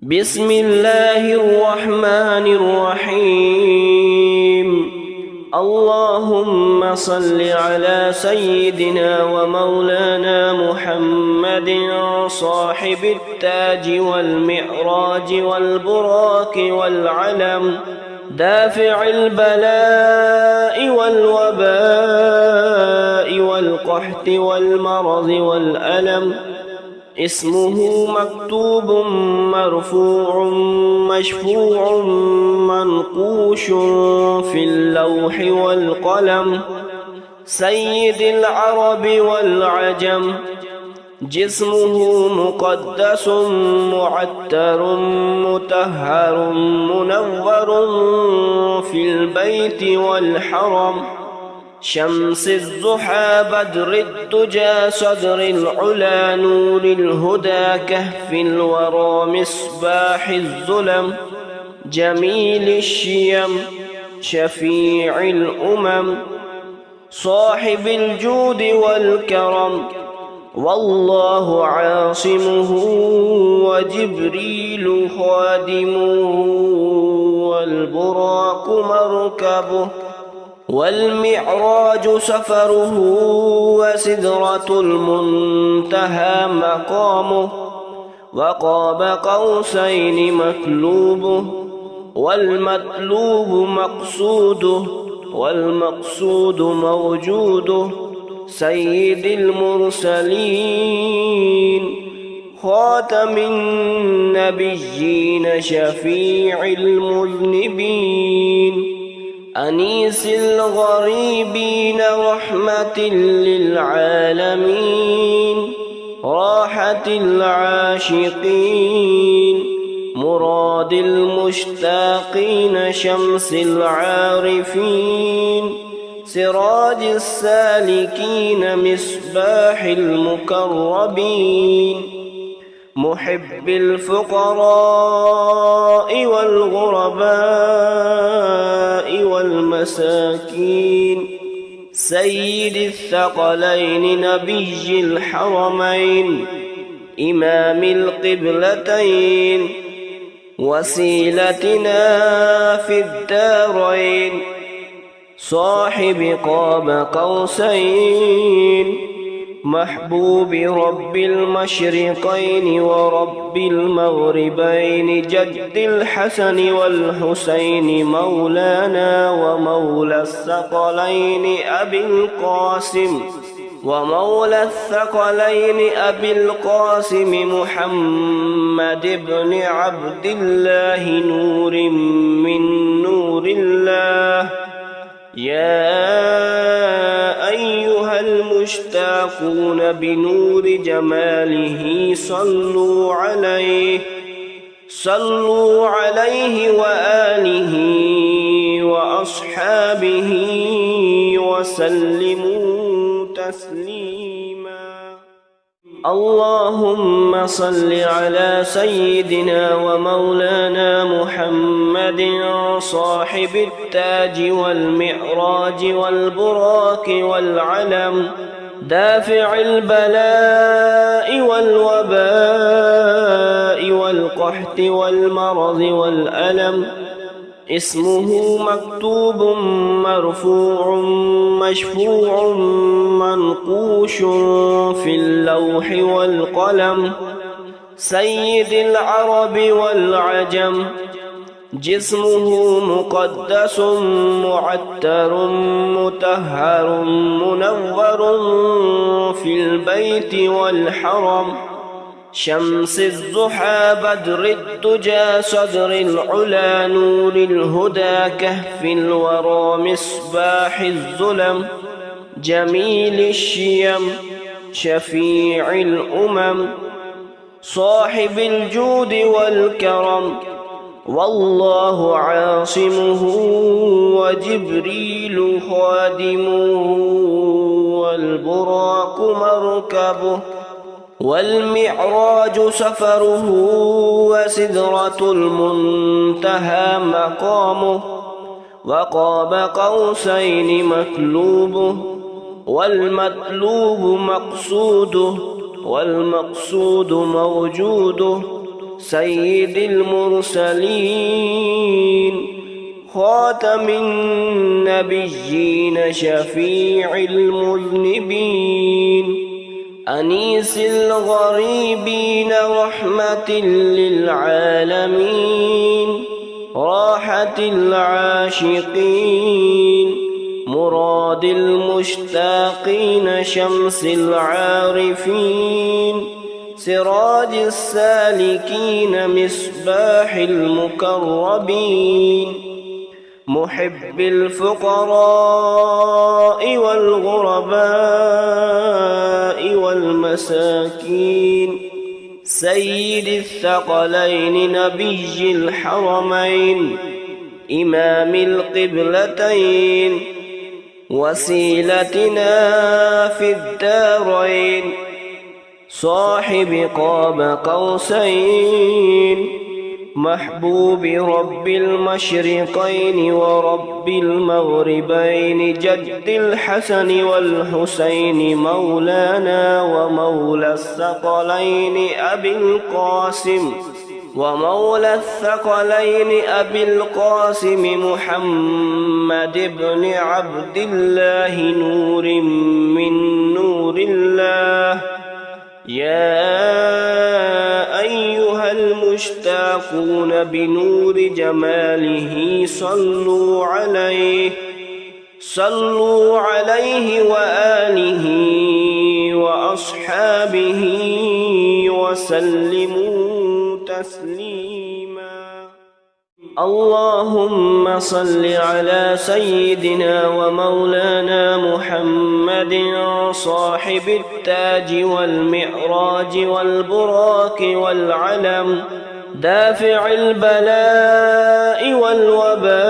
بسم الله الرحمن الرحيم. اللهم صل على سيدنا ومولانا محمد صاحب التاج والمعراج والبراق والعلم، دافع البلاء والوباء والقحط والمرض والألم. اسمه مكتوب مرفوع مشفوع منقوش في اللوح والقلم. سيد العرب والعجم، جسمه مقدس معتر مطهر منور في البيت والحرم. شمس الضحى بدر الدجى صدر العلا نور الهدى كهف الورى مصباح الظلم. جميل الشيم شفيع الأمم، صاحب الجود والكرم. والله عاصمه وجبريل خادمه، والبراق مركبه، والمعراج سفره، وسدرة المنتهى مقامه. وقاب قوسين مطلوبه، والمطلوب مقصوده، والمقصود موجوده. سيد المرسلين خاتم النبيين شفيع المذنبين، أنيس الغريبين رحمة للعالمين، راحة العاشقين، مراد المشتاقين، شمس العارفين، سراج السالكين، مصباح المقربين. محب الفقراء والغرباء والمساكين، سيد الثقلين نبي الحرمين، إمام القبلتين، وسيلتنا في الدارين، صاحب قاب قوسين، محبوب رب المشرقين ورب المغربين، جد الحسن والحسين مولانا ومولى الثقلين أبي القاسم، ومولى الثقلين أبي القاسم محمد بن عبد الله، نور من نور الله. يا أيها المشتاقون بنور جماله صلوا عليه، صلوا عليه وآله وأصحابه وسلموا تسليما. اللهم صل على سيدنا ومولانا محمد صاحب التاج والمعراج والبراق والعلم، دافع البلاء والوباء والقحط والمرض والألم. اسمه مكتوب مرفوع مشفوع منقوش في اللوح والقلم. سيد العرب والعجم، جسمه مقدس معتر مطهر منور في البيت والحرم. شمس الضحى بدر الدجى صدر العلا نور الهدى كهف الورى مصباح الظلم. جميل الشيم شفيع الأمم، صاحب الجود والكرم. والله عاصمه وجبريل خادمه، والبراق مركبه، والمعراج سفره، وسدرة المنتهى مقامه. وقاب قوسين مطلوبه، والمطلوب مقصوده، والمقصود موجوده. سيد المرسلين خاتم النبيين شفيع المذنبين أنيس الغريبين رحمة للعالمين راحة العاشقين مراد المشتاقين شمس العارفين سراج السالكين مصباح المقربين محب الفقراء والغرباء والمساكين سيد الثقلين نبي الحرمين إمام القبلتين وسيلتنا في الدارين صاحب قاب قوسين محبوب رب المشرقين ورب المغربين جد الحسن والحسين مولانا ومولى الثقلين أبي القاسم محمد بن عبد الله نور من نور الله يا أيها المشتاقون بنور جماله صلوا عليه وآله وأصحابه وسلموا تسليما اللهم صل على سيدنا ومولانا محمد صاحب التاج والمعراج والبراق والعلم دافع البلاء والوباء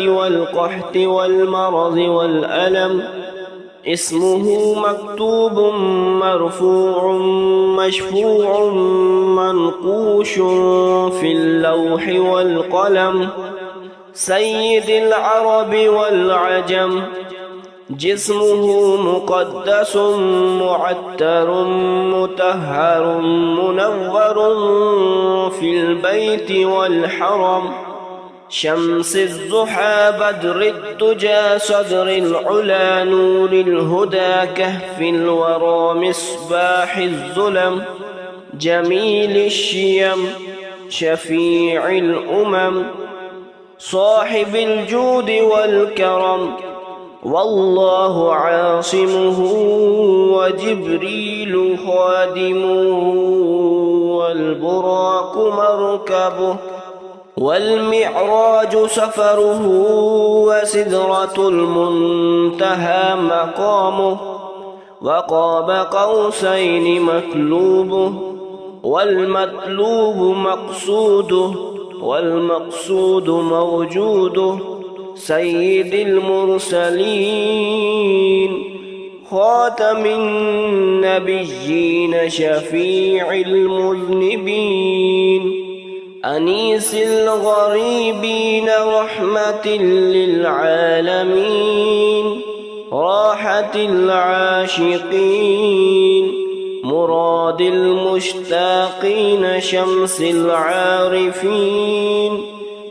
والقحط والمرض والألم اسمه مكتوب مرفوع مشفوع منقوش في اللوح والقلم سيد العرب والعجم جسمه مقدس معتر مطهر منور في البيت والحرم شمس الضحى بدر الدجى صدر العلا نور الهدى كهف الورى مصباح الظلم جميل الشيم شفيع الأمم صاحب الجود والكرم والله عاصمه وجبريل خادمه والبراق مركبه والمعراج سفره وسدرة المنتهى مقامه وقاب قوسين مطلوبه والمطلوب مقصوده والمقصود موجوده سيد المرسلين خاتم النبيين شفيع المذنبين أنيس الغريبين رحمة للعالمين راحة العاشقين مراد المشتاقين شمس العارفين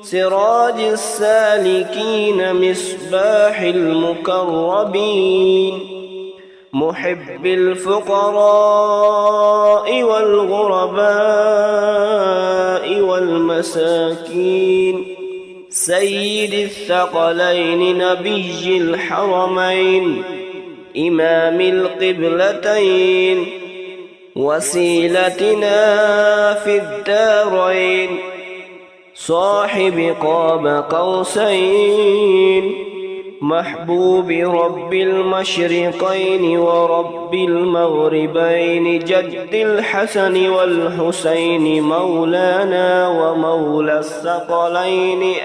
سراج السالكين مصباح المقربين محب الفقراء والغرباء والمساكين سيد الثقلين نبي الحرمين إمام القبلتين وسيلتنا في الدارين صاحب قاب قوسين محبوب رب المشرقين ورب المغربين جد الحسن والحسين مولانا ومولى الثقلين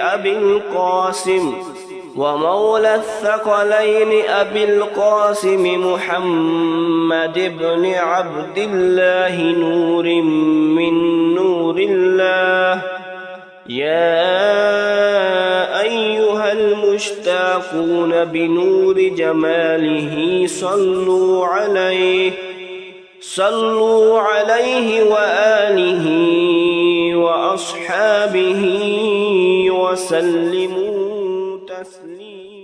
أبي القاسم محمد بن عبد الله نور من نور الله يا أيها المشتاقون بنور جماله صلوا عليه وآله وأصحابه وسلموا تسليما.